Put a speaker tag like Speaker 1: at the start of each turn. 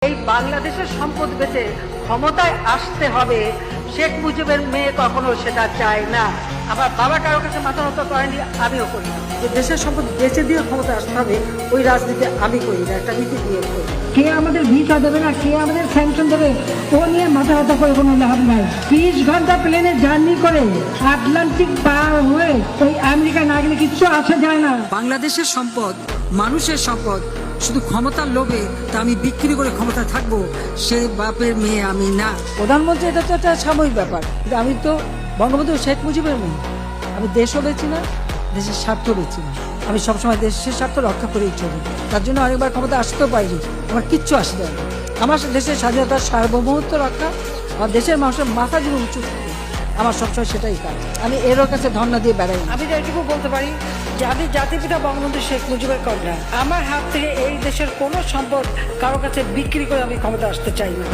Speaker 1: এই বাংলাদেশের সম্পদ বেচে ক্ষমতায় আসতে হবে, শেখ মুজিবের মেয়ে কখনো সেটা চায় না। আমার বাবা কারো কাছে মাথা নত করেনি, আমিও করি না।
Speaker 2: যে দেশের সম্পদ বেচে দিয়ে ক্ষমতা আসতে হবে, ওই রাজনীতি আমি করি না, একটা নীতি দিয়ে করি।
Speaker 3: কে আমাদের ভিসা দেবে না, কে আমাদের স্যাংশন দেবে, ও নিয়ে মাথা ব্যথা করে কোনো লাভ নাই। 30 ঘন্টা প্লেনে জার্নি করে আটলান্টিক পার হয়ে ওই আমেরিকা না গেলে কিচ্ছু আসা যায় না।
Speaker 4: বাংলাদেশের সম্পদ, মানুষের সম্পদ, শুধু ক্ষমতার লোভে তা আমি বিক্রি করে ক্ষমতা থাকবো, সে বাপের মেয়ে আমি না।
Speaker 2: প্রধানমন্ত্রী এটা তো একটা সাময়িক ব্যাপার, কিন্তু আমি তো বঙ্গবন্ধু শেখ মুজিবের মেয়ে। আমি দেশও বেছি না, দেশের স্বার্থ বেছি না। আমি সবসময় দেশের স্বার্থ রক্ষা করেই চলি। তার জন্য অনেকবার ক্ষমতা আসতেও পাইনি, আমার কিচ্ছু আসে যায় না। আমার দেশের স্বাধীনতার সার্বভৌমত্ব রক্ষা, আমার দেশের মানুষের মাথা দিয়ে উঁচু থাকে, আমার সবসময় সেটাই কাজ। আমি এরও কাছে ধর্ণা দিয়ে বেড়াই। আমি যেটুকু বলতে পারি যে আমি জাতিপিতা বঙ্গবন্ধু শেখ মুজিবের কন্যা। আমার হাত থেকে এই দেশের কোনো সম্পদ কারো কাছে বিক্রি করে আমি ক্ষমতা আসতে চাই না।